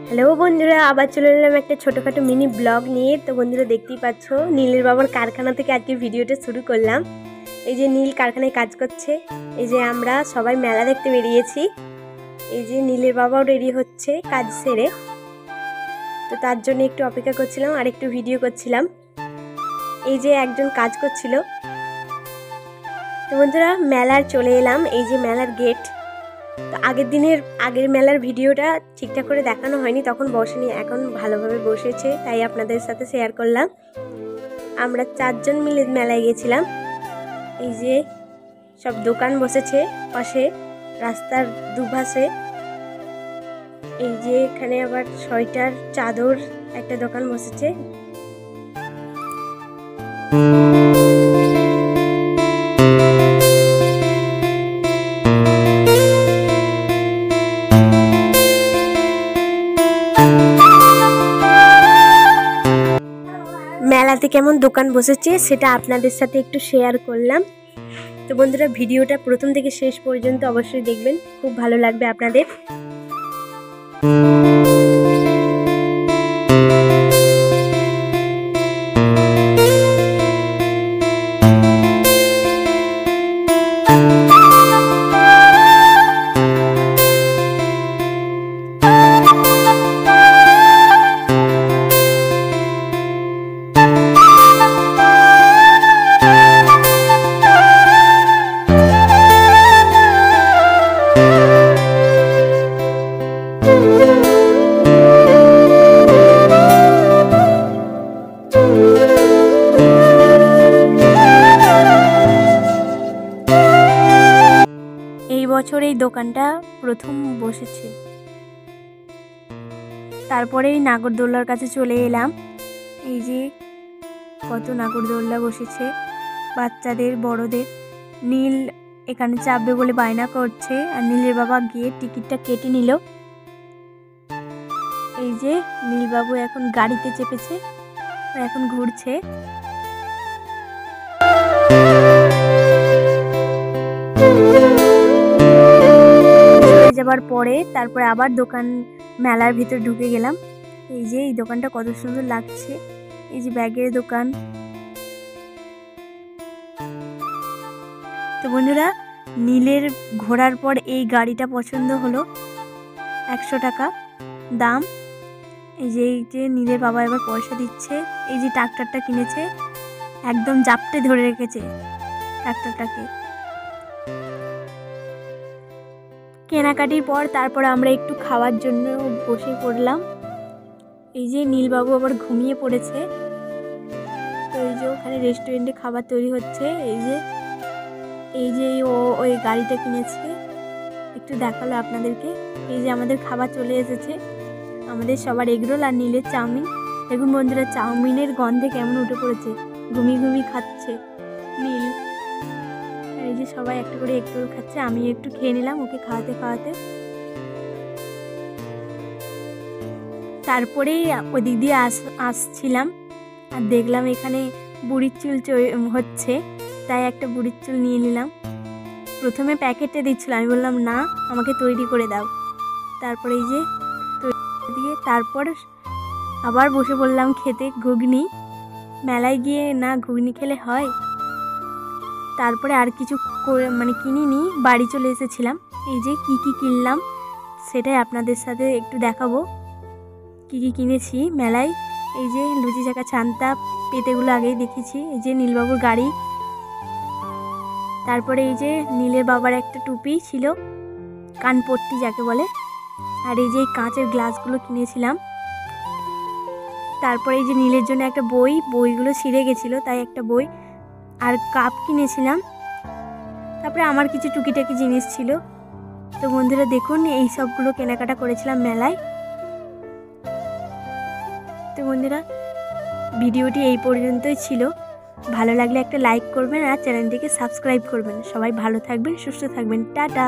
Hello বন্ধুরা, আবার চলে এলাম একটা ছোটোখাটো মিনি ব্লগ নিয়ে। তো বন্ধুরা দেখতেই পাচ্ছ নীলের বাবার কারখানা থেকে আজকে ভিডিওটা শুরু করলাম। এই যে নীল কারখানায় কাজ করছে, এই যে আমরা সবাই মেলা দেখতে বেরিয়েছি। এই যে নীলের বাবাও রেডি হচ্ছে কাজ সেরে, তো তার জন্য একটু অপেক্ষা করছিলাম আর একটু ভিডিও করছিলাম। এই যে একজন কাজ করছিল। তো বন্ধুরা মেলার চলে এলাম, এই যে মেলার গেট। তো আগের মেলার ভিডিওটা ঠিকঠাক করে দেখানো হয়নি, তখন বসেনি, এখন ভালোভাবে বসেছে, তাই আপনাদের সাথে শেয়ার করলাম। আমরা 4 জন মিলে মেলায় গেছিলাম। এই যে সব দোকান বসেছে পাশে, রাস্তার দুপাশে। এই যে এখানে আবার সোয়েটার, চাদর একটা দোকান বসেছে। মেলাতে কেমন দোকান বসেছে সেটা আপনাদের সাথে একটু শেয়ার করলাম। তো বন্ধুরা ভিডিওটা প্রথম থেকে শেষ পর্যন্ত অবশ্যই দেখবেন, খুব ভালো লাগবে আপনাদের। এই বছর এই দোকানটা প্রথম বসেছে। তারপরে এই নাগরদোল্লার কাছে চলে এলাম। এই যে কত নাগরদোল্লা বসেছে, বাচ্চাদের বড়দের। নীল এখানে চাপবে বলে বায়না করছে, আর নীলের বাবা গিয়ে টিকিটটা কেটে নিল। এই যে নীলবাবু এখন গাড়িতে চেপেছে, এখন ঘুরছে। যাবার পরে তারপরে আবার দোকান মেলার ভিতর ঢুকে গেলাম। এই যে এই দোকানটা কত সুন্দর লাগছে, এই যে ব্যাগের দোকান। তো বন্ধুরা নীলের ঘোরার পর এই গাড়িটা পছন্দ হলো, 100 টাকা দাম। এই যে নীলের বাবা এবার পয়সা দিচ্ছে। এই যে ট্রাক্টরটা কিনেছে, একদম জাপটে ধরে রেখেছে ট্রাক্টরটাকে। কেনাকাটির পর তারপর আমরা একটু খাওয়ার জন্য বসে পড়লাম। এই যে নীলবাবু আবার ঘুমিয়ে পড়েছে। তো এই যে ওখানে রেস্টুরেন্টে খাবার তৈরি হচ্ছে। এই যে ও ওই গাড়িটা কিনেছে, একটু দেখালো আপনাদেরকে। এই যে আমাদের খাবার চলে এসেছে, আমাদের সবার এগরোল আর নীলের চাউমিন। দেখুন বন্ধুরা চাউমিনের গন্ধে কেমন উঠে পড়েছে, ঘুমিয়ে ঘুমিয়ে খাচ্ছে নীল। এই যে সবাই একটা করে এগরোল খাচ্ছে, আমি একটু খেয়ে নিলাম ওকে খাওয়াতে খাওয়াতে। তারপরেই ওদিক দিয়ে আসছিলাম আর দেখলাম এখানে বুড়ির চুল হচ্ছে, তাই একটা বুড়ির চুল নিয়ে নিলাম। প্রথমে প্যাকেটে দিচ্ছিল, আমি বললাম না, আমাকে তৈরি করে দাও। তারপরে এই যে তৈরি দিয়ে তারপর আবার বসে পড়লাম খেতে ঘুগনি। মেলায় গিয়ে না ঘুগনি খেলে হয়। তারপরে আর কিছু কিনিনি, বাড়ি চলে এসেছিলাম। এই যে কি কিনলাম সেটাই আপনাদের সাথে একটু দেখাবো, কি কিনেছি মেলায়। এই যে লুচি চাকা ছান্তা পেতেগুলো আগেই দেখেছি। এই যে নীলবাবুর গাড়ি। তারপরে এই যে নীলের বাবার একটা টুপি ছিল, কানপট্টি যাকে বলে। আর এই যে কাঁচের গ্লাসগুলো কিনেছিলাম। তারপরে এই যে নীলের জন্য একটা বইগুলো ছিঁড়ে গেছিলো, তাই একটা বই আর কাপ কিনেছিলাম। তারপরে আমার কিছু টুকিটাকি জিনিস ছিল। তো বন্ধুরা দেখুন এই সবগুলো কেনাকাটা করেছিলাম মেলায়। তো বন্ধুরা ভিডিওটি এই পর্যন্তই ছিল। ভালো লাগলে একটা লাইক করবেন আর চ্যানেলটিকে সাবস্ক্রাইব করবেন। সবাই ভালো থাকবেন, সুস্থ থাকবেন, টাটা।